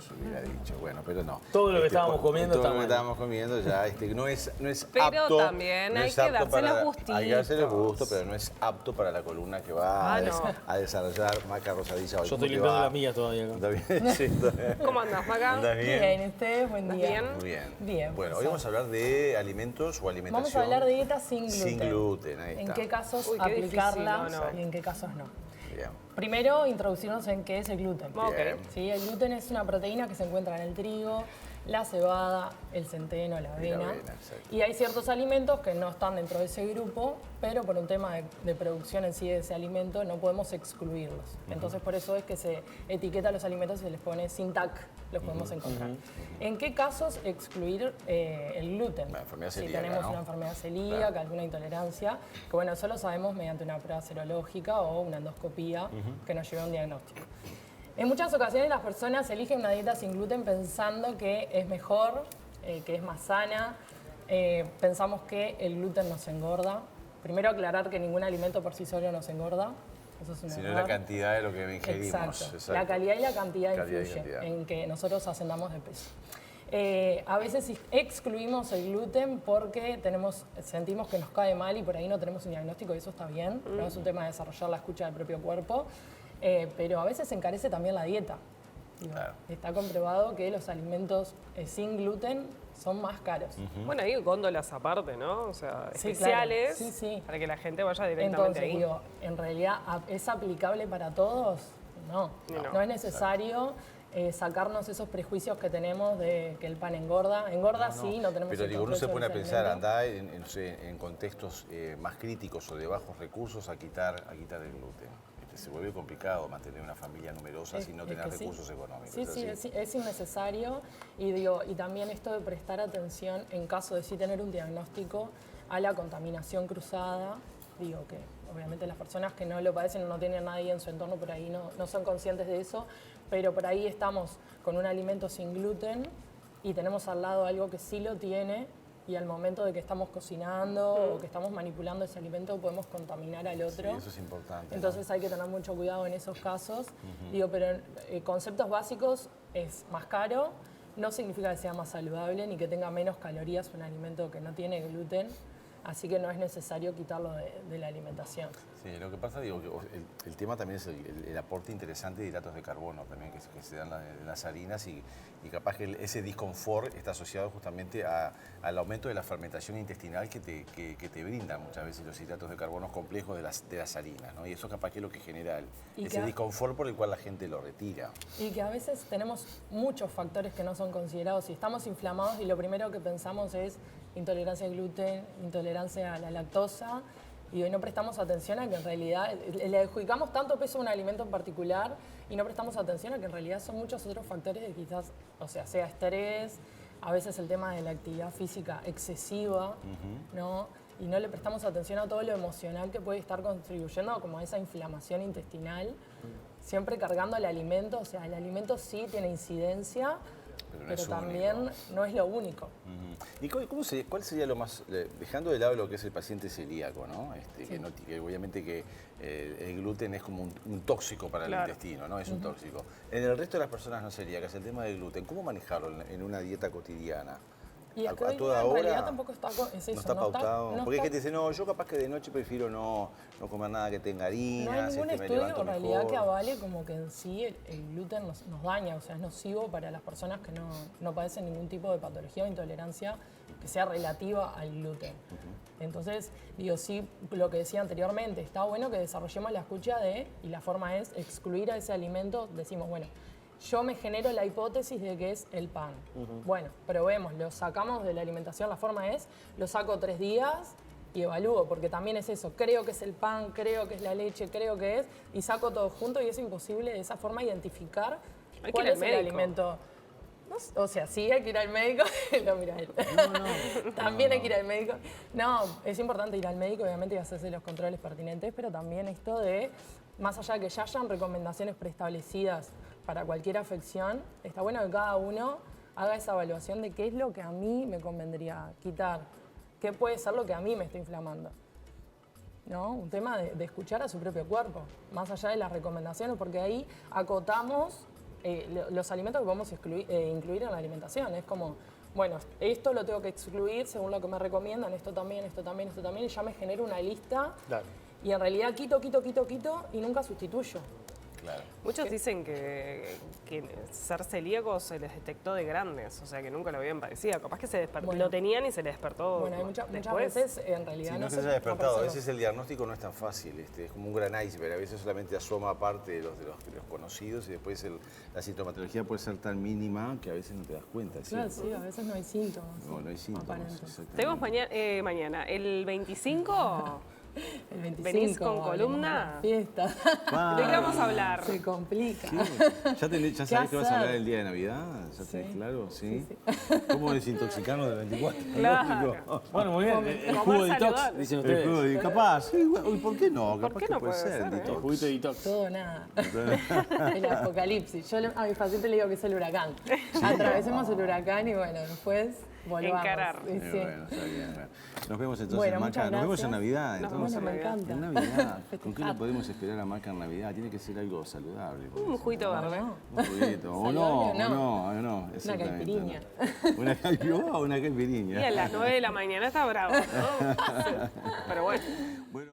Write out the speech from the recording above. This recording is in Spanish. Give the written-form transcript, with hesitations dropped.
pues hubiera dicho. Bueno, pero no. Todo lo que estábamos comiendo todo está lo que mal. estábamos comiendo ya no es Pero apto. también no hay es que apto darse los Hay que gustitos. darse los gustos, pero no es apto para la columna que va a desarrollar Maca Rosadilla hoy. Yo ¿Cómo estoy te limpiando va? la mía todavía. ¿No? ¿Está bien? Sí, está bien. ¿Cómo andás, Maca? ¿Andás bien? Bien, ¿ustedes? Buen día. ¿Bien? Muy bien. Bien. Bueno, hoy vamos a hablar de alimentos o alimentación. Vamos a hablar de dieta sin gluten. Sin gluten, ahí En está. qué casos Uy, qué aplicarla difícil, ¿no? y en qué casos no. Bien. Primero, introducirnos en qué es el gluten. Ok. ¿Sí? El gluten es una proteína que se encuentra en el trigo, la cebada, el centeno, la avena. exacto. Y hay ciertos alimentos que no están dentro de ese grupo, pero por un tema de producción en sí de ese alimento no podemos excluirlos. Entonces por eso es que se etiqueta los alimentos y se les pone sin TAC, los podemos encontrar. ¿En qué casos excluir el gluten? La enfermedad Si celíaca, tenemos ¿no? una enfermedad celíaca, alguna intolerancia, que bueno, eso lo sabemos mediante una prueba serológica o una endoscopía que nos lleve a un diagnóstico. En muchas ocasiones las personas eligen una dieta sin gluten pensando que es mejor, que es más sana. Pensamos que el gluten nos engorda. Primero aclarar que ningún alimento por sí solo nos engorda. Eso es un Sino error. la cantidad de lo que ingerimos. Exacto. La calidad y la cantidad Calidad y influye cantidad. en que nosotros ascendamos de peso. A veces excluimos el gluten porque sentimos que nos cae mal y por ahí no tenemos un diagnóstico y eso está bien. No es un tema de desarrollar la escucha del propio cuerpo, pero a veces encarece también la dieta. Digo, Claro. Está comprobado que los alimentos sin gluten son más caros. Bueno, hay góndolas aparte, ¿no? O sea, Sí, especiales claro. Sí. para que la gente vaya directamente Entonces, ahí. digo, en realidad, ¿es aplicable para todos? No. No. No es necesario sacarnos esos prejuicios que tenemos de que el pan engorda. Engorda sí, no tenemos Pero el digo, uno control se sobre pone a ese pensar, alimento. andar en contextos más críticos o de bajos recursos a quitar el gluten. Se vuelve complicado mantener una familia numerosa sin no tener que sí. recursos económicos. Sí, sí, así. es innecesario. Y también esto de prestar atención en caso de sí tener un diagnóstico a la contaminación cruzada. Digo que obviamente las personas que no lo padecen o no tienen a nadie en su entorno por ahí no son conscientes de eso, pero por ahí estamos con un alimento sin gluten y tenemos al lado algo que sí lo tiene y al momento de que estamos cocinando o que estamos manipulando ese alimento podemos contaminar al otro. Sí, eso es importante. Entonces hay que tener mucho cuidado en esos casos. Digo, pero en conceptos básicos es más caro, no significa que sea más saludable ni que tenga menos calorías un alimento que no tiene gluten. Así que no es necesario quitarlo de la alimentación. Sí, lo que pasa, digo, que el tema también es el aporte interesante de hidratos de carbono también que se dan en las harinas y capaz que ese disconfort está asociado justamente al aumento de la fermentación intestinal que te brindan muchas veces los hidratos de carbono complejos de las harinas, ¿no? Y eso capaz que es lo que genera ese disconfort por el cual la gente lo retira. Y que a veces tenemos muchos factores que no son considerados. Si estamos inflamados y lo primero que pensamos es intolerancia al gluten, intolerancia a la lactosa, y hoy no prestamos atención a que en realidad le adjudicamos tanto peso a un alimento en particular y no prestamos atención a que en realidad son muchos otros factores de quizás, o sea estrés, a veces el tema de la actividad física excesiva, ¿no? Y no le prestamos atención a todo lo emocional que puede estar contribuyendo como a esa inflamación intestinal, siempre cargando el alimento, o sea, el alimento sí tiene incidencia, pero también no es lo único. ¿Y cuál sería lo más, dejando de lado lo que es el paciente celíaco, ¿no? Que obviamente que el gluten es como un tóxico para el intestino, ¿no? Es un tóxico. En el resto de las personas no celíacas, el tema del gluten, ¿cómo manejarlo en una dieta cotidiana? Y es que a hoy toda en hora realidad tampoco está es eso, no está pautado. no Porque hay está- gente que dice, no, yo capaz que de noche prefiero no comer nada que tenga No harinas, hay ningún me estudio levanto en realidad mejor. que avale como que en sí el gluten nos daña, o sea, es nocivo para las personas que no padecen ningún tipo de patología o intolerancia que sea relativa al gluten. Entonces, digo, sí, lo que decía anteriormente, está bueno que desarrollemos la escucha y la forma es excluir a ese alimento, decimos, bueno, yo me genero la hipótesis de que es el pan. Bueno, probemos, lo sacamos de la alimentación, la forma es, lo saco 3 días y evalúo, porque también es eso, creo que es el pan, creo que es la leche, creo que es, y saco todo junto y es imposible de esa forma identificar Hay que cuál ir al es el médico. alimento. O sea, sí hay que ir al médico, no, mira él. También hay que ir al médico. No, es importante ir al médico, obviamente, y hacerse los controles pertinentes, pero también esto de, más allá de que ya hayan recomendaciones preestablecidas para cualquier afección, está bueno que cada uno haga esa evaluación de qué es lo que a mí me convendría quitar, qué puede ser lo que a mí me está inflamando. ¿No? Un tema de escuchar a su propio cuerpo, más allá de las recomendaciones, porque ahí acotamos los alimentos que podemos incluir en la alimentación. Es como, bueno, esto lo tengo que excluir según lo que me recomiendan, esto también, esto también, esto también, y ya me genero una lista. Claro. Y en realidad quito y nunca sustituyo. Claro. Muchos dicen que ser celíacos se les detectó de grandes, o sea, que nunca lo habían padecido. Capaz que se despertó, Bueno. lo tenían y se les despertó Bueno, hay muchas después. veces en realidad Si no no se se haya despertado, a aparece. veces el diagnóstico no es tan fácil, es como un gran iceberg, a veces solamente asoma parte de los conocidos y después la sintomatología puede ser tan mínima que a veces no te das cuenta. Claro, ¿cierto? sí, a veces no hay síntomas. No, no hay síntomas. aparentes. Exactamente. Tenemos mañana, el 25, El 25, ¿venís con hablemos columna? de la fiesta. ¿de qué vamos a hablar? Se complica. ¿Ya sabés que vas a hablar hacer? el día de Navidad? ¿Ya Sí. tenés claro? ¿Sí? ¿Cómo desintoxicarnos del 24? Claro. Lógico. Bueno, muy bien. El Comer jugo detox, saludable. dicen El ustedes. jugo de capaz, sí, bueno, ¿y por qué no? ¿Por Capaz qué que no puede puede ser, ser, detox. El juguito de detox. Todo nada. El apocalipsis. Yo a mi paciente le digo que es el huracán. Atravesemos el huracán y bueno, después volvamos. Encarar. Sí, sí. Bueno, está bien, bueno. Nos vemos entonces, Bueno, Maca. muchas Nos vemos en gracias. Navidad. Nos Entonces. vemos en Bueno, me En encanta. Navidad. ¿Con qué le podemos esperar a Maca en Navidad? Tiene que ser algo saludable. Un juguito verde. No. Un juguito. O Saludable no, o o no. Exactamente. caipirinha. Una caipirinha o una Y caipirinha. a las 9 de la mañana está bravo, ¿no? Pero bueno. Bueno.